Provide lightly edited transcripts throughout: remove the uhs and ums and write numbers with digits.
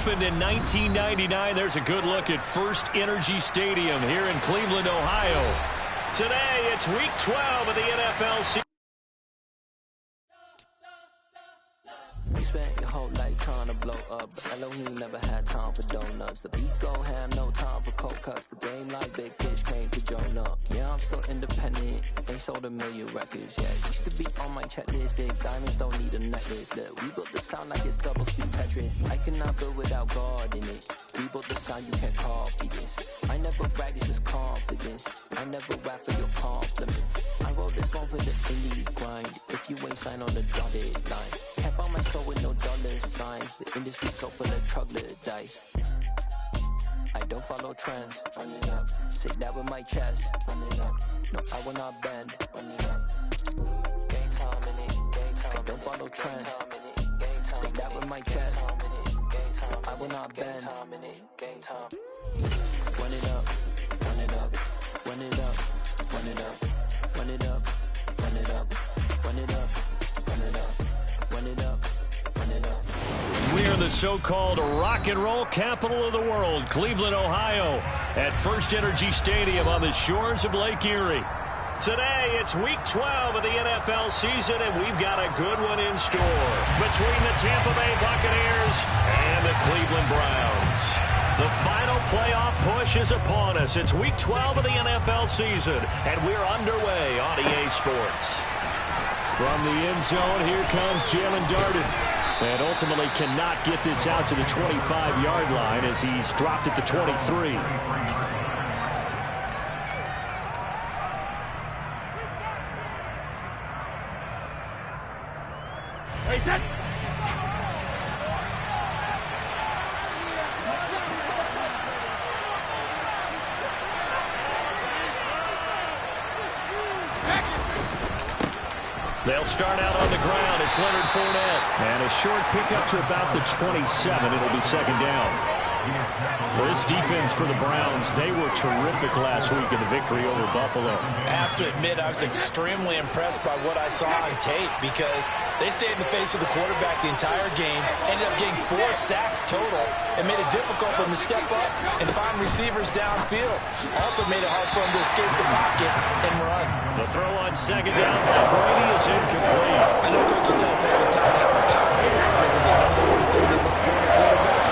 opened in 1999. There's a good look at First Energy Stadium here in Cleveland, Ohio. Today, it's Week 12 of the NFL season. You spent your whole life trying to blow up, but Elohim never had time for donuts. The beat go ham, no time for cold cuts. The game like Big Pitch came to Jonah. Yeah, I'm still independent, ain't sold a million records yet. Used to be on my checklist, big diamonds don't need a necklace. Look, we built the sound like it's double speed Tetris. I cannot build without God in it. We built the sound, you can't copy this. I never brag, it's just confidence. I never rap for your compliments. I wrote this one for the indie grind. If you ain't signed on the dotted line, can't buy my soul with no dollar signs. The industry so full of troglodytes. I don't follow trends. Run it up. Say that with my chest. Run it up. No, I will not bend. Run it up. Game time in it. Game time. I don't follow trends. Say that with my chest. I will not bend. Game time. Run it up. Run it up. Run it up. Run it up. Run it up. Run it up. Run it up. Run it up. Run it up. Run it up. We are the so-called rock and roll capital of the world, Cleveland, Ohio, at First Energy Stadium on the shores of Lake Erie. Today, it's Week 12 of the NFL season, and we've got a good one in store between the Tampa Bay Buccaneers and the Cleveland Browns. The final playoff push is upon us. It's Week 12 of the NFL season, and we're underway on EA Sports. From the end zone, here comes Jalen Darden. And ultimately cannot get this out to the 25-yard line as he's dropped it to 23. Hey, set. They'll start out on the ground. It's Leonard Fournette. And a short pickup to about the 27. It'll be second down. Well, this defense for the Browns, they were terrific last week in the victory over Buffalo. I have to admit, I was extremely impressed by what I saw on tape because they stayed in the face of the quarterback the entire game, ended up getting 4 sacks total, and made it difficult for them to step up and find receivers downfield. Also made it hard for them to escape the pocket and run. The throw on second down by Brady is incomplete. I know coaches tell us all the time that having powerful arm isn't the #1 thing they look for in a quarterback.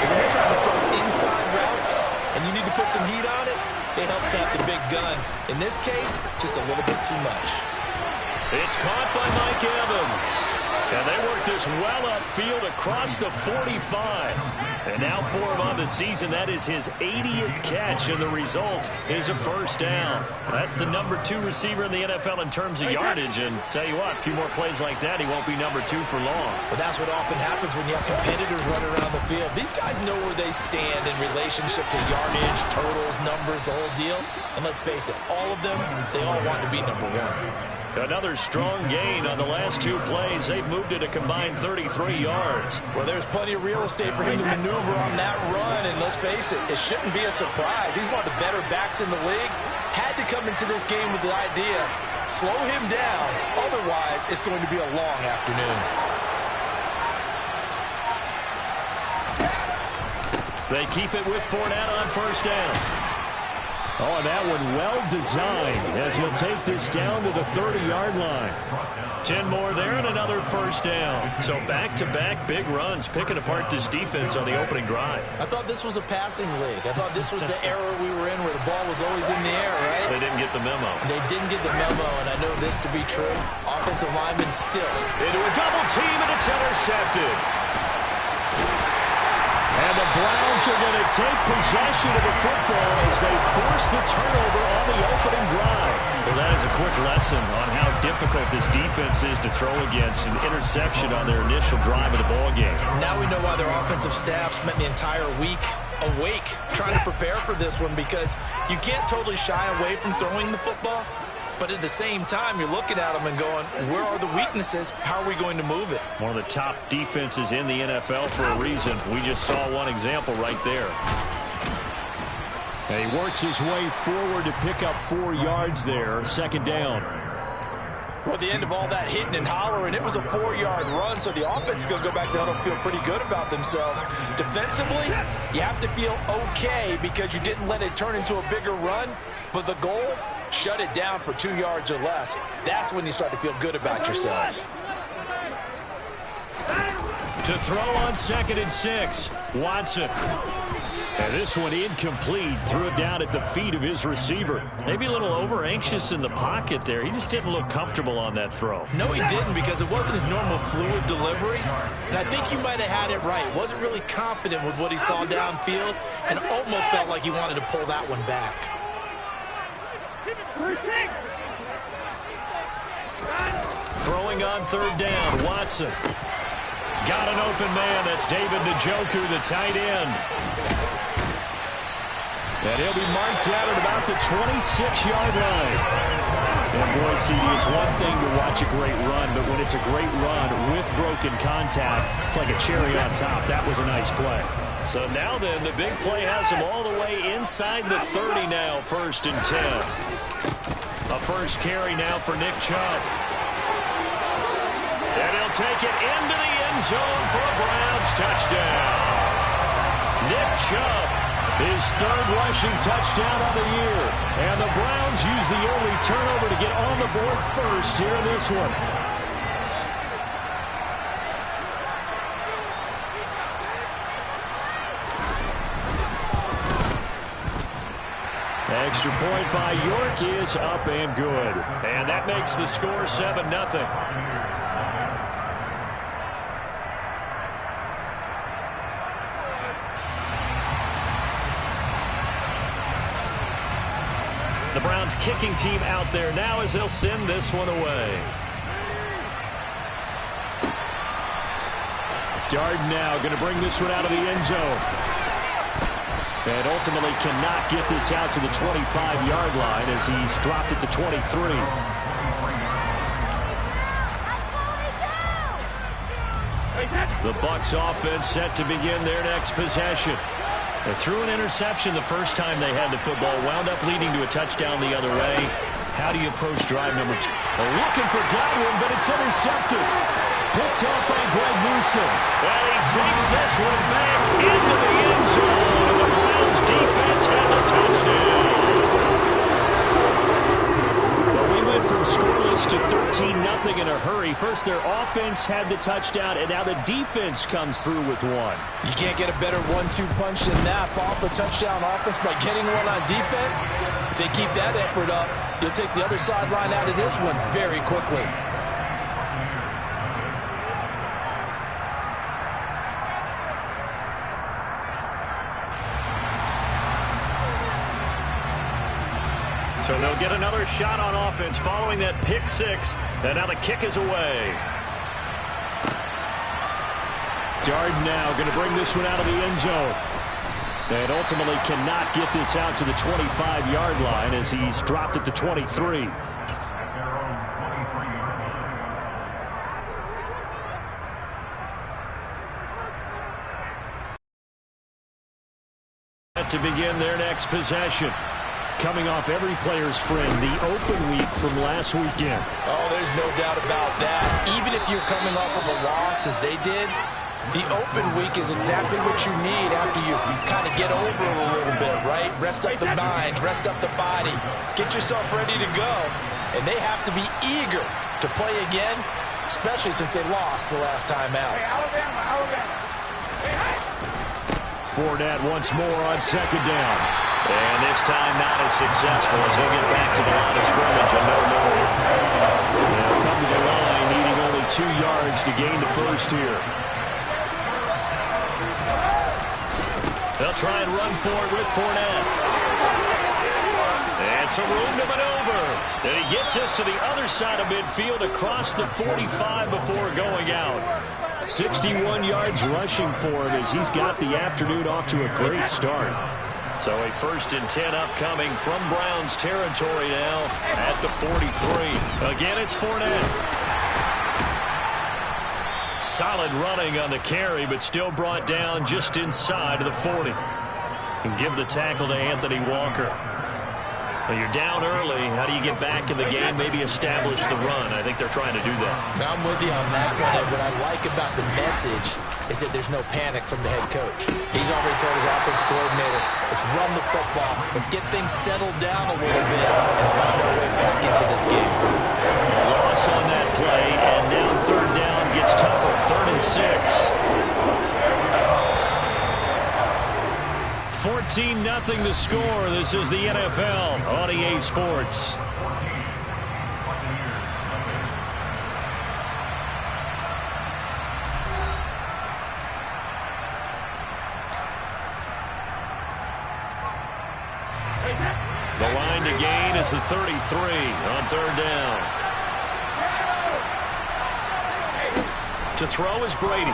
When you're trying to throw inside routes and you need to put some heat on it, it helps have the big gun. In this case, just a little bit too much. It's caught by Mike Evans. And they work this well upfield across the 45. And now for him on the season, that is his 80th catch, and the result is a first down. That's the #2 receiver in the NFL in terms of yardage, and tell you what, a few more plays like that, he won't be #2 for long. But that's what often happens when you have competitors running around the field. These guys know where they stand in relationship to yardage, totals, numbers, the whole deal. And let's face it, all of them, they all want to be #1. Another strong gain on the last 2 plays. They've moved it a combined 33 yards. Well, there's plenty of real estate for him to maneuver on that run, and let's face it, it shouldn't be a surprise. He's one of the better backs in the league. Had to come into this game with the idea, slow him down, otherwise it's going to be a long afternoon. They keep it with Fournette on first down. Oh, and that one well designed as he'll take this down to the 30-yard line. 10 more there and another first down. So back-to-back big runs, picking apart this defense on the opening drive. I thought this was a passing league. I thought this was the era we were in where the ball was always in the air, right? They didn't get the memo. They didn't get the memo, and I know this to be true. Offensive linemen still. Into a double team, and it's intercepted. And the Browns are going to take possession of the football as they force the turnover on the opening drive. Well, that is a quick lesson on how difficult this defense is to throw against. An interception on their initial drive of the ball game. Now we know why their offensive staff spent the entire week awake trying to prepare for this one, because you can't totally shy away from throwing the football. But at the same time, you're looking at them and going, where are the weaknesses? How are we going to move it? One of the top defenses in the NFL for a reason. We just saw one example right there. And he works his way forward to pick up 4 yards there. Second down. Well, at the end of all that hitting and hollering, it was a 4-yard run, so the offense is going to go back there and feel pretty good about themselves. Defensively, you have to feel okay because you didn't let it turn into a bigger run, but the goal, shut it down for 2 yards or less. That's when you start to feel good about yourselves. To throw on 2nd and 6, Watson. And this one incomplete. Threw it down at the feet of his receiver. Maybe a little over-anxious in the pocket there. He just didn't look comfortable on that throw. No, he didn't, because it wasn't his normal fluid delivery. And I think you might have had it right. Wasn't really confident with what he saw downfield and almost felt like he wanted to pull that one back. Throwing on 3rd down, Watson. Got an open man. That's David Njoku, the tight end. And he'll be marked out at about the 26-yard line. And boy, CD, it's one thing to watch a great run, but when it's a great run with broken contact, it's like a cherry on top. That was a nice play. So now then, the big play has him all the way inside the 30 now, 1st and 10. A first carry now for Nick Chubb. And he'll take it into the end zone for a Browns touchdown. Nick Chubb, his 3rd rushing touchdown of the year. And the Browns use the only turnover to get on the board first here in this one. Extra point by York is up and good. And that makes the score 7-0. The Browns kicking team out there now as they'll send this one away. Darden now going to bring this one out of the end zone. And ultimately cannot get this out to the 25-yard line as he's dropped it to 23. The Bucs offense set to begin their next possession. They threw an interception the first time they had the football, wound up leading to a touchdown the other way. How do you approach drive number 2? They're looking for Godwin, but it's intercepted. Picked off by Greg Newsome. And he takes this one back into the end zone. And the Browns defense has a touchdown. But we went from scoreless to 13-0 in a hurry. First their offense had the touchdown, and now the defense comes through with one. You can't get a better 1-2 punch than that. Off a touchdown offense by getting one on defense. If they keep that effort up, you'll take the other sideline out of this one very quickly. So they'll get another shot on offense following that pick 6. And now the kick is away. Darden now going to bring this one out of the end zone. And ultimately cannot get this out to the 25-yard line as he's dropped it to 23. To begin their next possession. Coming off every player's friend, the open week from last weekend. Oh, there's no doubt about that. Even if you're coming off of a loss as they did, the open week is exactly what you need after you kind of get over it a little bit, right? Rest up the mind, rest up the body, get yourself ready to go. And they have to be eager to play again, especially since they lost the last time out. Fournette once more on 2nd down. And this time not as successful as he'll get back to the line of scrimmage and no more. They'll come to the line needing only 2 yards to gain the first here. They'll try and run for it with Fournette. And some room to maneuver. And he gets us to the other side of midfield across the 45 before going out. 61 yards rushing for him as he's got the afternoon off to a great start. So a 1st and 10 upcoming from Browns territory now at the 43. Again, it's Fournette. Solid running on the carry, but still brought down just inside of the 40. And give the tackle to Anthony Walker. Well, you're down early. How do you get back in the game, maybe establish the run? I think they're trying to do that. I'm with you on that one. And what I like about the message is that there's no panic from the head coach. He's already told his offensive coordinator, let's run the football. Let's get things settled down a little bit and find our way back into this game. Loss on that play, and now third down gets tougher. 3rd and 6. 14-0 the score. This is the NFL on EA Sports. The line to gain is the 33 on 3rd down. To throw is Brady.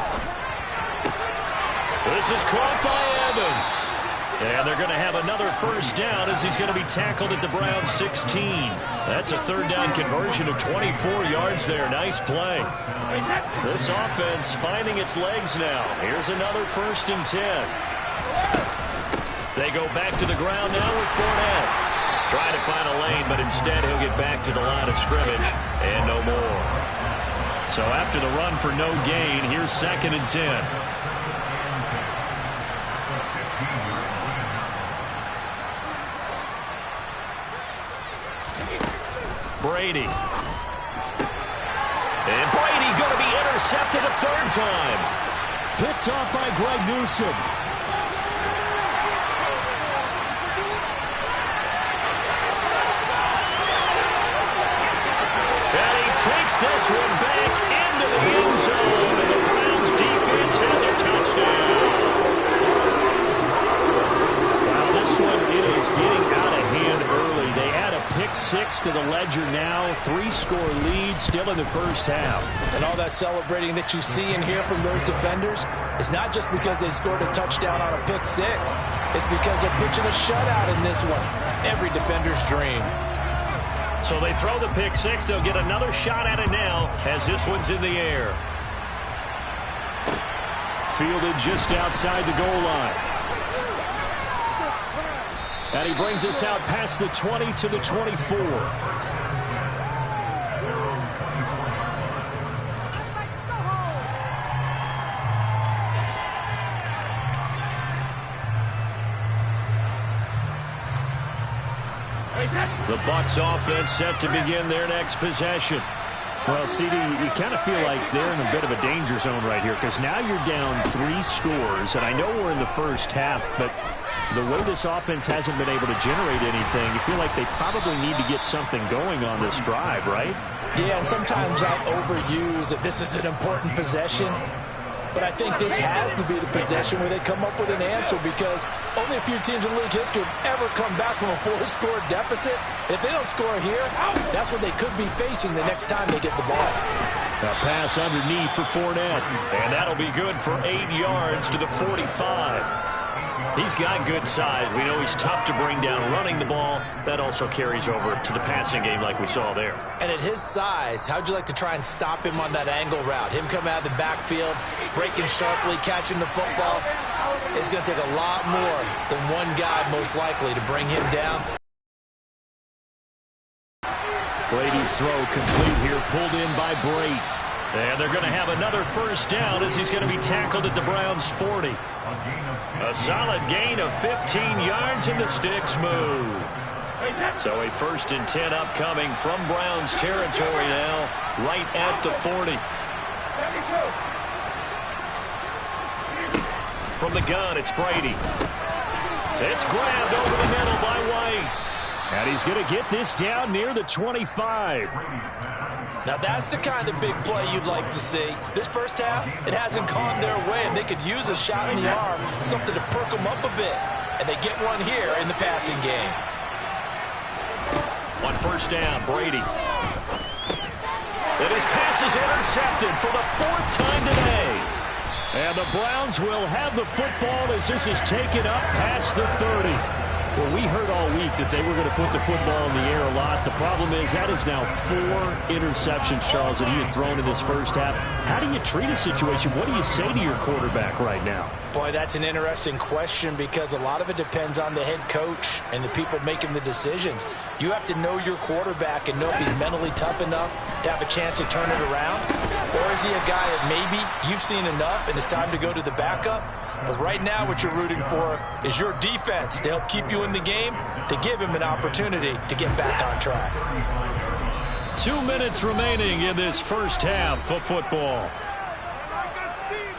This is caught by Evans. And they're going to have another first down as he's going to be tackled at the Browns 16. That's a 3rd down conversion of 24 yards there. Nice play. This offense finding its legs now. Here's another 1st and 10. They go back to the ground now with Fournette. Trying to find a lane, but instead he'll get back to the line of scrimmage and no more. So after the run for no gain, here's 2nd and 10. Brady. And Brady going to be intercepted a 3rd time. Picked off by Greg Newsome. And he takes this one back into the end zone. And the Browns defense has a touchdown. Wow, this one is getting out of hand early. They add a pick 6 to the ledger now. 3-score lead still in the first half. And all that celebrating that you see and hear from those defenders is not just because they scored a touchdown on a pick 6. It's because they're pitching a shutout in this one. Every defender's dream. So they throw the pick 6. They'll get another shot at it now as this one's in the air. Fielded just outside the goal line. And he brings us out past the 20 to the 24. The Bucs offense set to begin their next possession. Well, CD, you kind of feel like they're in a bit of a danger zone right here because now you're down 3 scores, and I know we're in the first half, but the way this offense hasn't been able to generate anything, you feel like they probably need to get something going on this drive, right? Yeah, and sometimes I overuse that this is an important possession. But I think this has to be the possession where they come up with an answer because only a few teams in league history have ever come back from a 4-score deficit. And if they don't score here, that's what they could be facing the next time they get the ball. A pass underneath for Fournette. And that'll be good for 8 yards to the 45. He's got good size. We know he's tough to bring down running the ball. That also carries over to the passing game like we saw there. And at his size, how'd you like to try and stop him on that angle route? Him coming out of the backfield, breaking sharply, catching the football. It's going to take a lot more than one guy, most likely, to bring him down. Brady's throw complete here, pulled in by Brate. And they're going to have another first down as he's going to be tackled at the Browns' 40. A solid gain of 15 yards, and the sticks move. So a 1st and 10 upcoming from Browns territory now, right at the 40. From the gun, it's Brady. It's grabbed over the middle by White. And he's going to get this down near the 25. Now that's the kind of big play you'd like to see. This first half, it hasn't gone their way, and they could use a shot in the arm, something to perk them up a bit. And they get one here in the passing game. On first down, Brady. And his pass is intercepted for the 4th time today. And the Browns will have the football as this is taken up past the 30. Well, we heard all week that they were going to put the football in the air a lot. The problem is that is now 4 interceptions, Charles, that he has thrown in this first half. How do you treat a situation? What do you say to your quarterback right now? Boy, that's an interesting question because a lot of it depends on the head coach and the people making the decisions. You have to know your quarterback and know if he's mentally tough enough to have a chance to turn it around. Or is he a guy that maybe you've seen enough and it's time to go to the backup? But right now what you're rooting for is your defense to help keep you in the game, to give him an opportunity to get back on track. 2 minutes remaining in this first half of football.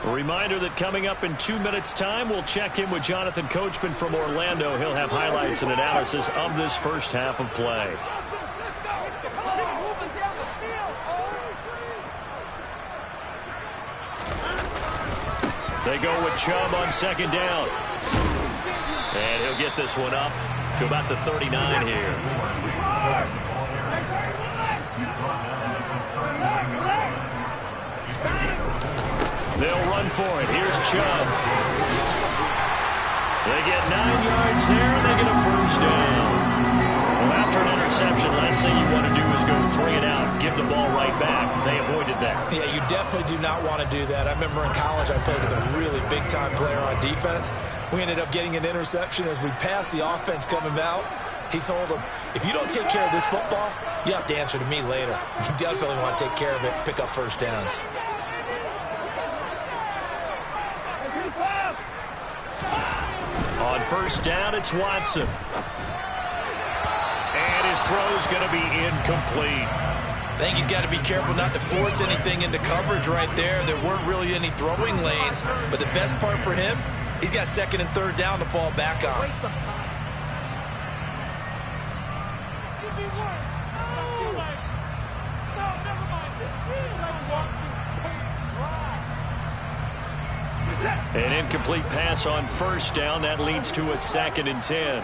A reminder that coming up in 2 minutes' time, we'll check in with Jonathan Coachman from Orlando. He'll have highlights and analysis of this first half of play. They go with Chubb on second down. And he'll get this one up to about the 39 here. They'll run for it. Here's Chubb. They get 9 yards there, and they get a first down. Well, after an interception, last thing you want to do is go 3 and out, give the ball right back. They avoided that. Yeah, you definitely do not want to do that. I remember in college I played with a really big-time player on defense. We ended up getting an interception as we passed the offense coming out. He told him, if you don't take care of this football, you have to answer to me later. You definitely want to take care of it, pick up first downs. On first down, it's Watson. And his throw's going to be incomplete. I think he's got to be careful not to force anything into coverage right there. There weren't really any throwing lanes, but the best part for him, he's got second and third down to fall back on. An incomplete pass on first down. That leads to a 2nd and 10.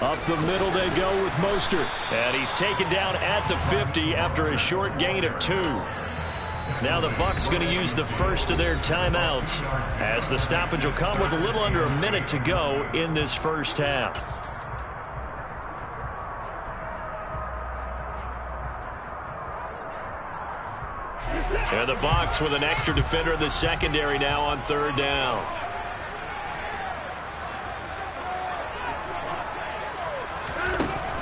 Up the middle they go with Mostert. And he's taken down at the 50 after a short gain of 2. Now the Bucs going to use the first of their timeouts as the stoppage will come with a little under a minute to go in this first half. And the Bucs with an extra defender in the secondary now on third down.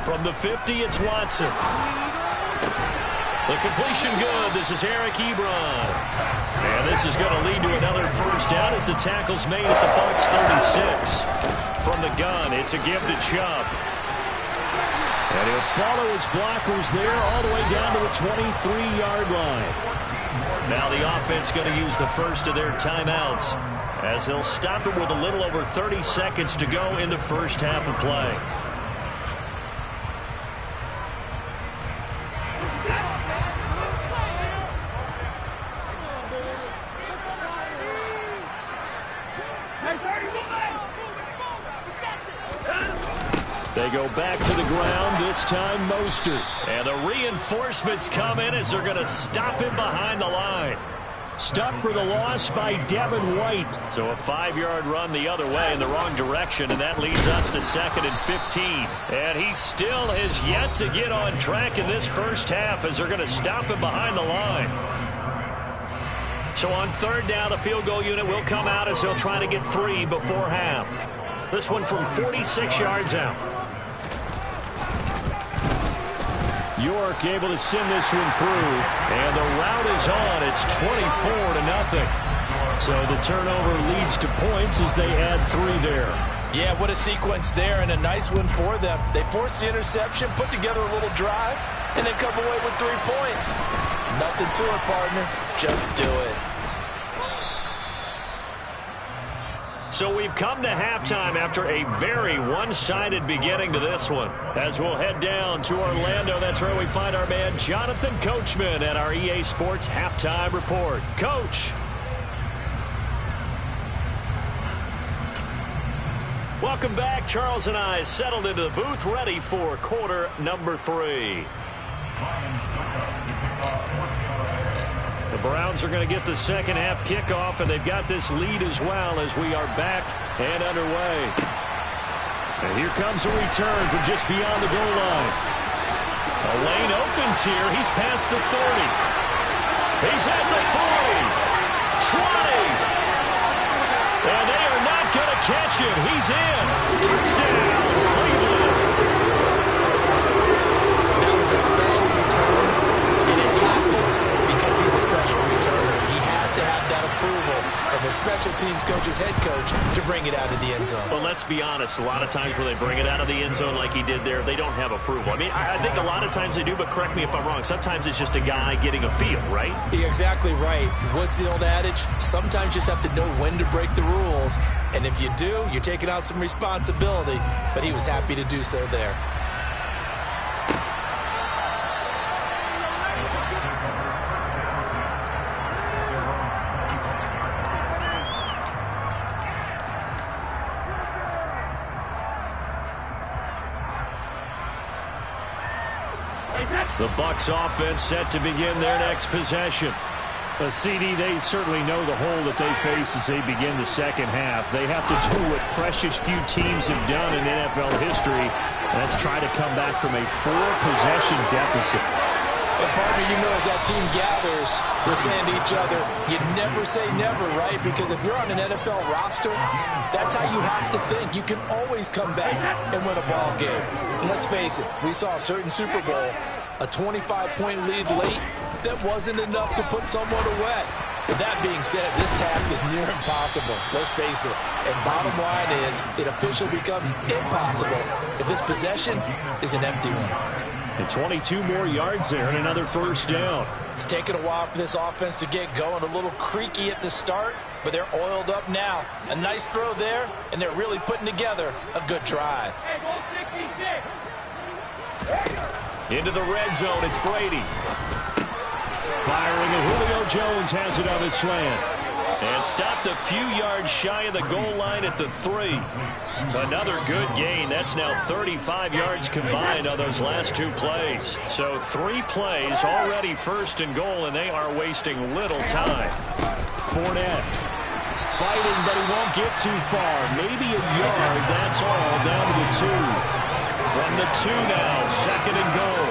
From the 50, it's Watson. The completion good. This is Eric Ebron. And this is going to lead to another first down as the tackle's made at the Bucs 36. From the gun, it's a give to Chubb. And he'll follow his blockers there all the way down to the 23-yard line. Now the offense going to use the first of their timeouts as they'll stop it with a little over 30 seconds to go in the first half of play. They go back to the ground, this time Mostert. And the reinforcements come in as they're going to stop him behind the line. Stopped for the loss by Devin White. So a 5-yard run the other way in the wrong direction, and that leads us to 2nd and 15. And he still has yet to get on track in this first half as they're going to stop him behind the line. So on third down, the field goal unit will come out as they'll try to get 3 before half. This one from 46 yards out. York able to send this one through, and the route is on. It's 24-0. So the turnover leads to points as they add 3 there. Yeah, what a sequence there, and a nice one for them. They forced the interception, put together a little drive, and then come away with 3 points. Nothing to it, partner. Just do it. So we've come to halftime after a very one-sided beginning to this one. As we'll head down to Orlando, that's where we find our man Jonathan Coachman at our EA Sports Halftime Report. Coach. Welcome back. Charles and I settled into the booth ready for quarter number 3. The Browns are going to get the second half kickoff, and they've got this lead as well as we are back and underway. And here comes a return from just beyond the goal line. A lane opens here. He's past the 30. He's at the 40. 20. And they are not going to catch him. He's in. Touchdown, Cleveland. That was a special return, and it happened because he's a special returner. He has to have that approval from his special teams coach's head coach to bring it out of the end zone. Well, let's be honest. A lot of times when they bring it out of the end zone like he did there, they don't have approval. I mean, I think a lot of times they do, but correct me if I'm wrong. Sometimes it's just a guy getting a feel, right? You're exactly right. What's the old adage? Sometimes you just have to know when to break the rules. And if you do, you're taking on some responsibility. But he was happy to do so there. The Bucs offense set to begin their next possession. CD, they certainly know the hole that they face as they begin the second half. They have to do what precious few teams have done in NFL history, and that's try to come back from a 4-possession deficit. And partner, you know, as that team gathers, we're saying to each other, you never say never, right? Because if you're on an NFL roster, that's how you have to think. You can always come back and win a ball game. And let's face it, we saw a certain Super Bowl, a 25-point lead late, that wasn't enough to put someone away. But that being said, this task is near impossible. Let's face it. And bottom line is, it officially becomes impossible if this possession is an empty one. And 22 more yards there and another first down. It's taken a while for this offense to get going. A little creaky at the start, but they're oiled up now. A nice throw there, and they're really putting together a good drive. Into the red zone, it's Brady. Firing, and Julio Jones has it on his slant. And stopped a few yards shy of the goal line at the 3. Another good gain. That's now 35 yards combined on those last 2 plays. So 3 plays, already first and goal, and they are wasting little time. Fournette fighting, but he won't get too far. Maybe a yard, that's all, down to the 2. From the 2 now, second and goal.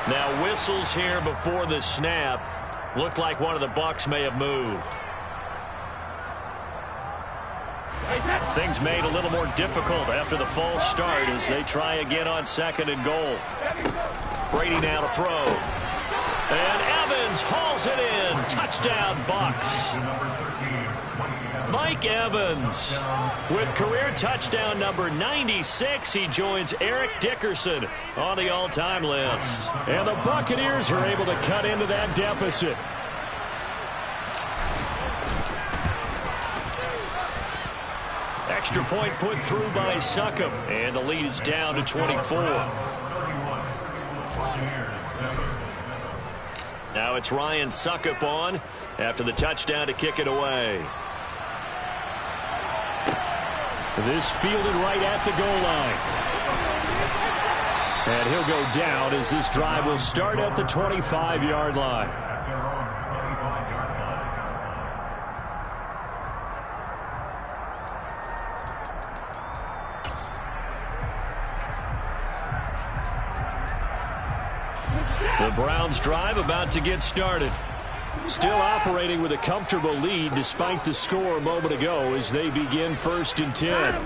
Now whistles here before the snap. Looked like one of the Bucs may have moved. Things made a little more difficult after the false start as they try again on second and goal. Brady now to throw. And Evans hauls it in. Touchdown, Bucs. Mike Evans with career touchdown number 96. He joins Eric Dickerson on the all-time list. And the Buccaneers are able to cut into that deficit. Extra point put through by Succop. And the lead is down to 24. Now it's Ryan Succop on after the touchdown to kick it away. This fielded right at the goal line. And he'll go down as this drive will start at the 25-yard line. The Browns drive about to get started. Still operating with a comfortable lead despite the score a moment ago as they begin 1st and 10.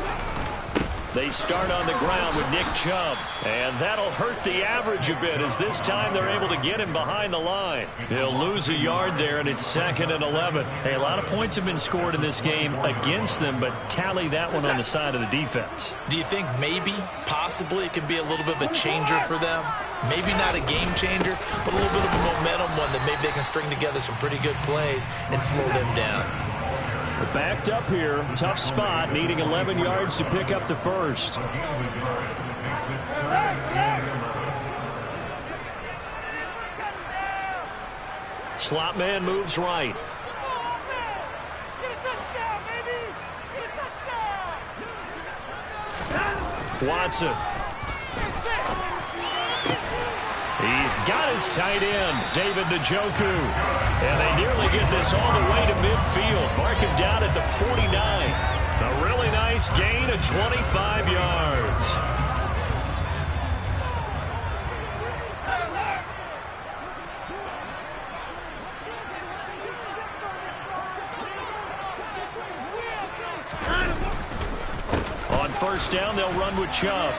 They start on the ground with Nick Chubb, and that'll hurt the average a bit as this time they're able to get him behind the line. He'll lose a yard there, and it's 2nd and 11. Hey, a lot of points have been scored in this game against them, but tally that one on the side of the defense. Do you think maybe, possibly, it can be a little bit of a changer for them? Maybe not a game changer, but a little bit of a momentum one that maybe they can string together some pretty good plays and slow them down. Backed up here, tough spot, needing 11 yards to pick up the first. Slot man moves right. Watson. He's got his tight end, David Njoku. And they nearly get this all the way to midfield. Mark him down at the 49. A really nice gain of 25 yards. On first down, they'll run with Chubb.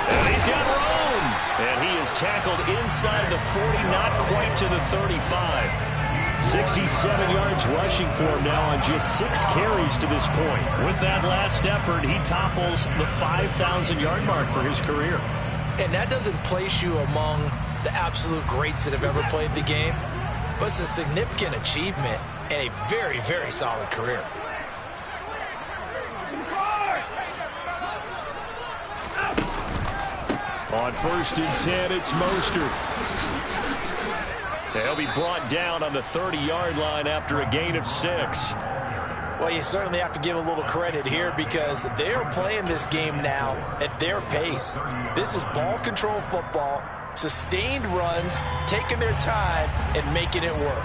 And he's got room. And he is tackled inside the 40, not quite to the 35. 67 yards rushing for him now on just 6 carries to this point. With that last effort, he topples the 5,000-yard mark for his career. And that doesn't place you among the absolute greats that have ever played the game, but it's a significant achievement and a very, very solid career. On first and 10, it's Mostert. They'll be brought down on the 30-yard line after a gain of 6. Well, you certainly have to give a little credit here because they are playing this game now at their pace. This is ball control football, sustained runs, taking their time and making it work.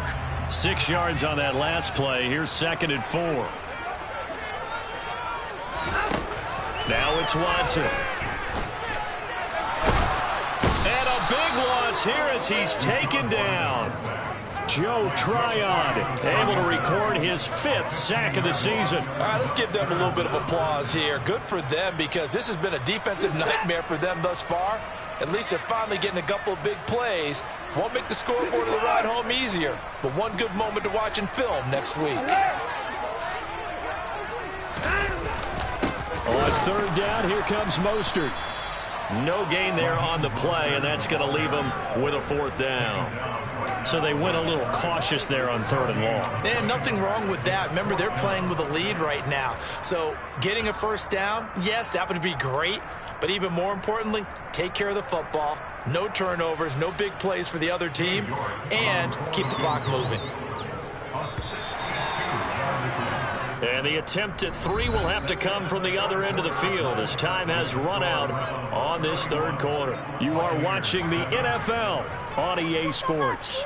6 yards on that last play. Here's 2nd and 4. Now it's Watson. And a big loss here as he's taken down. Joe Tryon able to record his 5th sack of the season. All right, let's give them a little bit of applause here. Good for them because this has been a defensive nightmare for them thus far. At least they're finally getting a couple of big plays. Won't make the scoreboard of the ride home easier, but one good moment to watch in film next week. On third down, here comes Mostert. No gain there on the play, and that's going to leave them with a 4th down. So they went a little cautious there on 3rd and long. And nothing wrong with that. Remember, they're playing with a lead right now. So getting a 1st down, yes, that would be great. But even more importantly, take care of the football. No turnovers, no big plays for the other team, and keep the clock moving. And the attempt at 3 will have to come from the other end of the field as time has run out on this 3rd quarter. You are watching the NFL on EA Sports.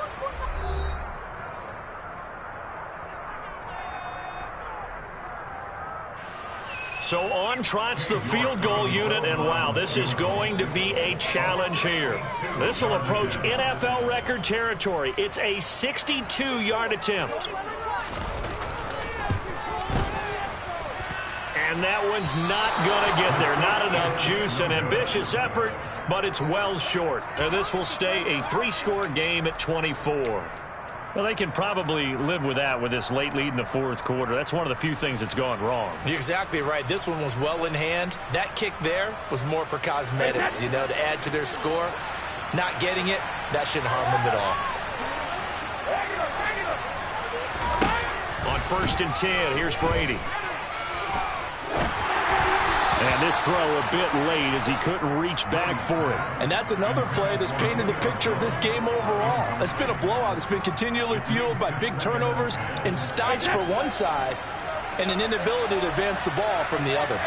So on trots the field goal unit, and wow, this is going to be a challenge here. This will approach NFL record territory. It's a 62-yard attempt. And that one's not going to get there. Not enough juice. An ambitious effort, but it's well short. And this will stay a 3-score game at 24. Well, they can probably live with that with this late lead in the 4th quarter. That's one of the few things that's gone wrong. You're exactly right. This one was well in hand. That kick there was more for cosmetics, you know, to add to their score. Not getting it, that shouldn't harm them at all. On first and 10, here's Brady. And this throw a bit late as he couldn't reach back for it. And that's another play that's painted the picture of this game overall. It's been a blowout. It's been continually fueled by big turnovers and stops for one side and an inability to advance the ball from the other.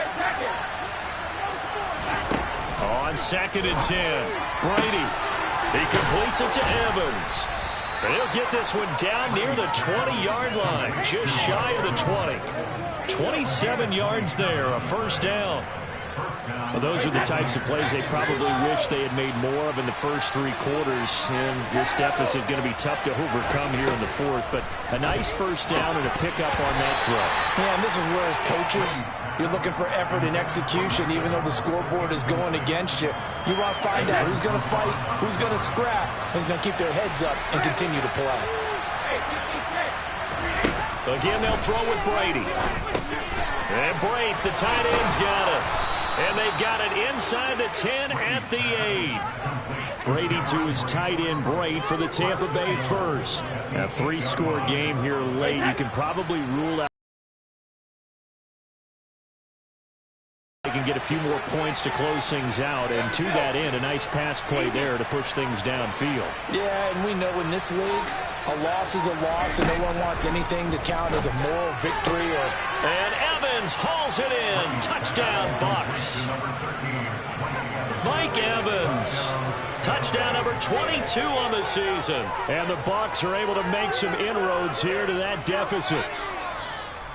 On 2nd and 10, Brady. He completes it to Evans. And he'll get this one down near the 20-yard line, just shy of the 20. 27 yards there, a 1st down. Well, those are the types of plays they probably wish they had made more of in the first 3 quarters. And this deficit going to be tough to overcome here in the 4th. But a nice 1st down and a pickup on that throw. Yeah, and this is where as coaches, you're looking for effort and execution, even though the scoreboard is going against you. You want to find out who's going to fight, who's going to scrap, who's going to keep their heads up and continue to play. Again, they'll throw with Brady. And Brate, the tight end's got it. And they've got it inside the 10 at the 8. Brady to his tight end, Brate, for the Tampa Bay first. A 3-score game here late. You can probably rule out they can get a few more points to close things out. And to that end, a nice pass play there to push things downfield. Yeah, and we know in this league, A loss is a loss, and no one wants anything to count as a moral victory. And Evans hauls it in. Touchdown, Bucs. Mike Evans. Touchdown number 22 on the season. And the Bucs are able to make some inroads here to that deficit.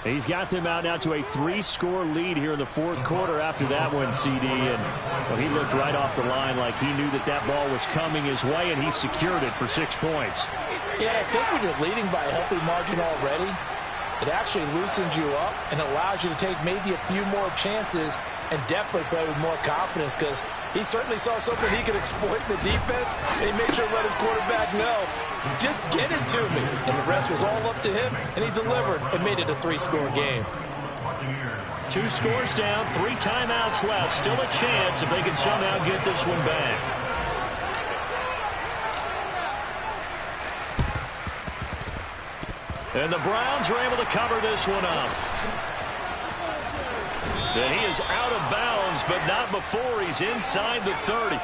He's got them out now to a 3-score lead here in the fourth quarter after that one, CD. And well, he looked right off the line like he knew that that ball was coming his way, and he secured it for 6 points. Yeah, I think when you're leading by a healthy margin already, it actually loosens you up and allows you to take maybe a few more chances and definitely play with more confidence, because he certainly saw something he could exploit in the defense, and he made sure to let his quarterback know, just get it to me. And the rest was all up to him, and he delivered and made it a 3-score game. 2 scores down, 3 timeouts left. Still a chance if they can somehow get this one back. And the Browns are able to cover this one up. And he is out of bounds, but not before he's inside the 30.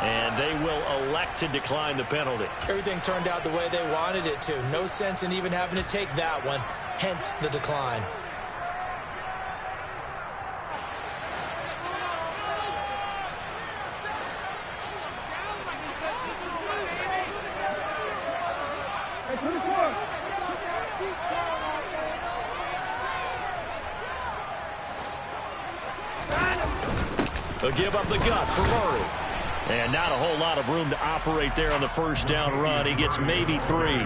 And they will elect to decline the penalty. Everything turned out the way they wanted it to. No sense in even having to take that one, hence the decline. They'll give up the gut for Murray. And not a whole lot of room to operate there on the first down run. He gets maybe 3.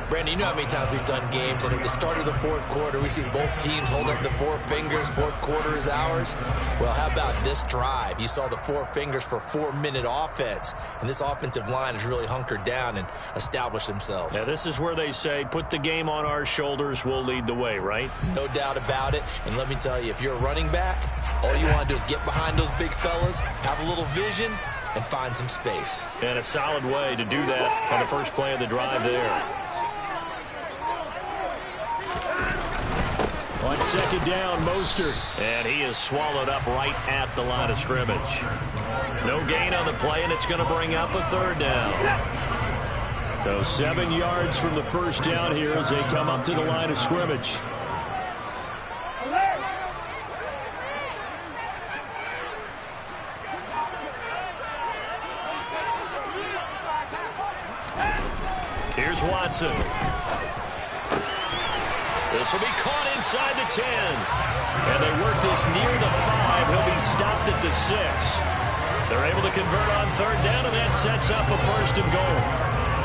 Brandon, you know how many times we've done games, and at the start of the fourth quarter, we see both teams hold up the 4 fingers. Fourth quarter is ours. Well, how about this drive? You saw the 4 fingers for 4-minute offense, and this offensive line has really hunkered down and established themselves. Now, this is where they say, put the game on our shoulders, we'll lead the way, right? No doubt about it. And let me tell you, if you're a running back, all you want to do is get behind those big fellas, have a little vision, and find some space. And a solid way to do that on the first play of the drive there. On second down, Mostert. And he is swallowed up right at the line of scrimmage. No gain on the play, and it's going to bring up a 3rd down. So 7 yards from the first down here as they come up to the line of scrimmage. Here's Watson. This will be caught inside the 10. And they work this near the 5. He'll be stopped at the 6. They're able to convert on 3rd down, and that sets up a 1st and goal.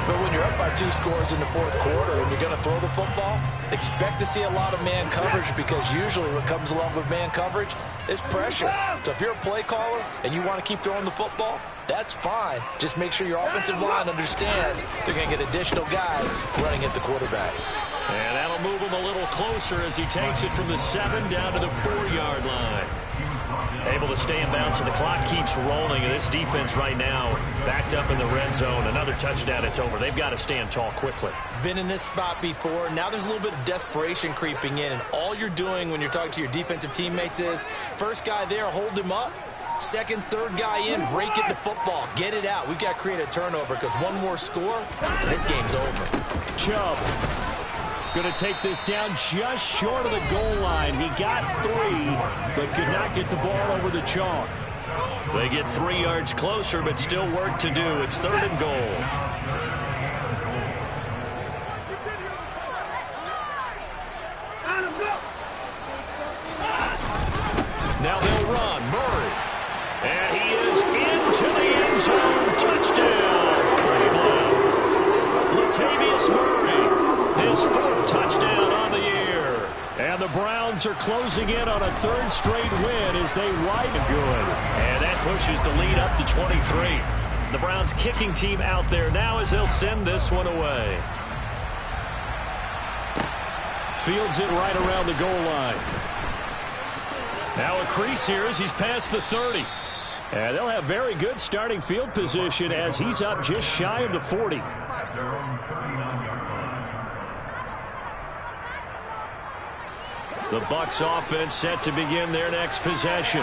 But when you're up by 2 scores in the fourth quarter and you're going to throw the football, expect to see a lot of man coverage, because usually what comes along with man coverage is pressure. So if you're a play caller and you want to keep throwing the football, that's fine. Just make sure your offensive line understands they're going to get additional guys running at the quarterback. And that'll move him a little closer as he takes it from the 7 down to the 4-yard line. Able to stay in bounds, and the clock keeps rolling. And this defense right now backed up in the red zone. Another touchdown, it's over. They've got to stand tall quickly. Been in this spot before. Now there's a little bit of desperation creeping in. And all you're doing when you're talking to your defensive teammates is, first guy there, hold him up. Second, third guy in, rake it the football. Get it out. We've got to create a turnover, because one more score, and this game's over. Chubb going to take this down just short of the goal line. He got 3, but could not get the ball over the chalk. They get 3 yards closer, but still work to do. It's 3rd and goal. Now they'll run. Murray. And he is into the end zone. Touchdown, Cleveland. Latavius Murray. His 4th touchdown on the year. And the Browns are closing in on a 3rd straight win as they widen good. And that pushes the lead up to 23. The Browns kicking team out there now as they'll send this one away. Fields it right around the goal line. Now a crease here as he's past the 30. And they'll have very good starting field position as he's up just shy of the 40. The Bucs offense set to begin their next possession.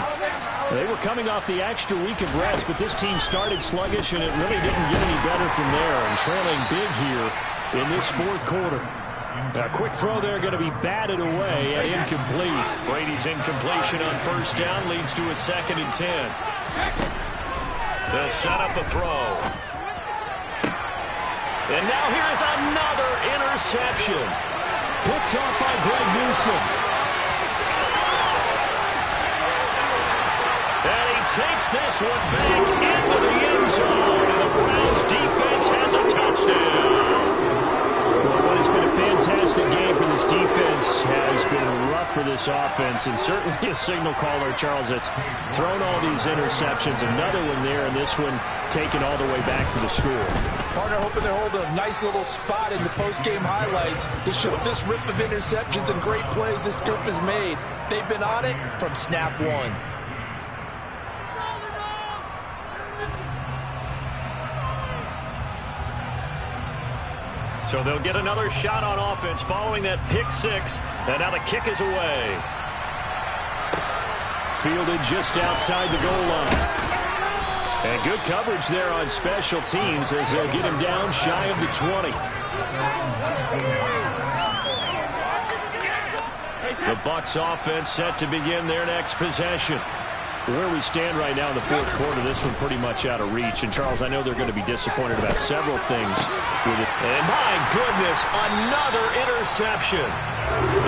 They were coming off the extra week of rest, but this team started sluggish, and it really didn't get any better from there. And trailing big here in this fourth quarter. A quick throw there going to be batted away and incomplete. Brady's incompletion on first down leads to a 2nd and 10. They'll set up a throw. And now here's another interception. Picked off by Greg Newsome. And he takes this one back into the end zone. And the Browns defense has a touchdown. Well, what has been a fantastic game for this defense has been rough for this offense, and certainly a signal caller, Charles, that's thrown all these interceptions. Another one there, and this one taken all the way back for the score. Partner hoping they hold a nice little spot in the post-game highlights to show this rip of interceptions and great plays this group has made. They've been on it from snap one. So they'll get another shot on offense following that pick six. And now the kick is away. Fielded just outside the goal line. And good coverage there on special teams as they'll get him down shy of the 20. The Bucs offense set to begin their next possession. Where we stand right now in the fourth quarter, this one pretty much out of reach. And, Charles, I know they're going to be disappointed about several things with it. And, my goodness, another interception.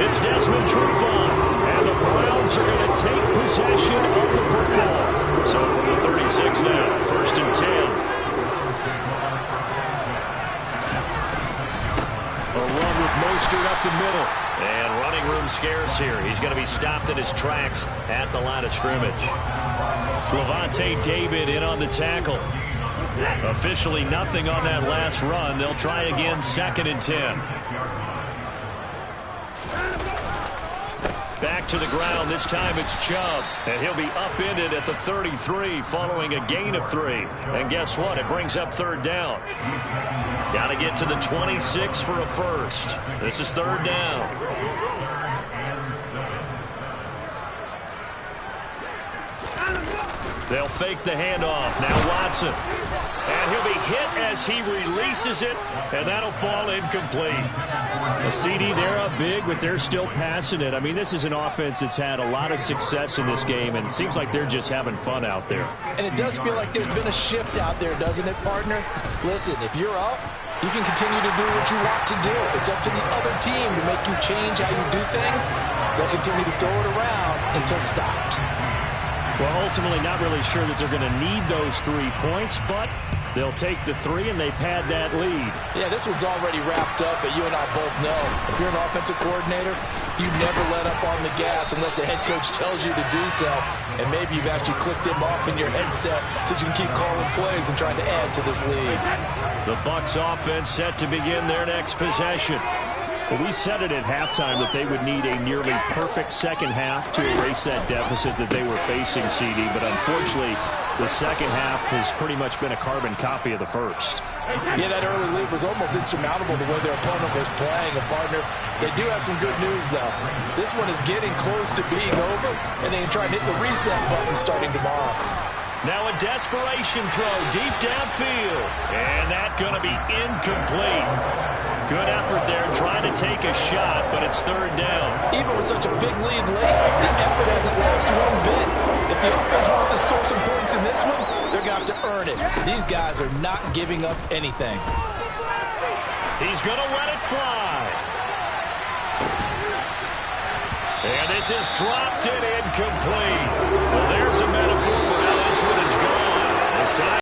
It's Desmond Trufant. And the Browns are going to take possession of the football. So from the 36 now, 1st and 10. A run with Mostert up the middle. And running room scarce here. He's going to be stopped in his tracks at the line of scrimmage. Lavonte David in on the tackle. Officially nothing on that last run. They'll try again, 2nd and 10. Back to the ground. This time it's Chubb. And he'll be upended at the 33 following a gain of 3. And guess what? It brings up 3rd down. Got to get to the 26 for a first. This is 3rd down. They'll fake the handoff. Now Watson. And he'll be hit as he releases it, and that'll fall incomplete. The CD, they're up big, but they're still passing it. I mean, this is an offense that's had a lot of success in this game, and it seems like they're just having fun out there. And it does feel like there's been a shift out there, doesn't it, partner? Listen, if you're up, you can continue to do what you want to do. It's up to the other team to make you change how you do things. They'll continue to throw it around until stopped. Well, ultimately not really sure that they're going to need those 3 points, but they'll take the 3 and they pad that lead. Yeah, this one's already wrapped up, but you and I both know if you're an offensive coordinator, you never let up on the gas unless the head coach tells you to do so. And maybe you've actually clicked him off in your headset so you can keep calling plays and trying to add to this lead. The Bucs offense set to begin their next possession. Well, we said it at halftime that they would need a nearly perfect second half to erase that deficit that they were facing, CD. But unfortunately, the second half has pretty much been a carbon copy of the first. Yeah, that early lead was almost insurmountable the way their opponent was playing. And, partner, they do have some good news, though. This one is getting close to being over, and they can try and hit the reset button starting tomorrow. Now a desperation throw deep downfield. And that's going to be incomplete. Good effort there trying to take a shot, but it's 3rd down. Even with such a big lead late, the effort hasn't lost one bit. If the offense wants to score some points in this one, they're going to have to earn it. These guys are not giving up anything. He's going to let it fly. And this is dropped and incomplete. Well, there's a metaphor for how this one is gone. This time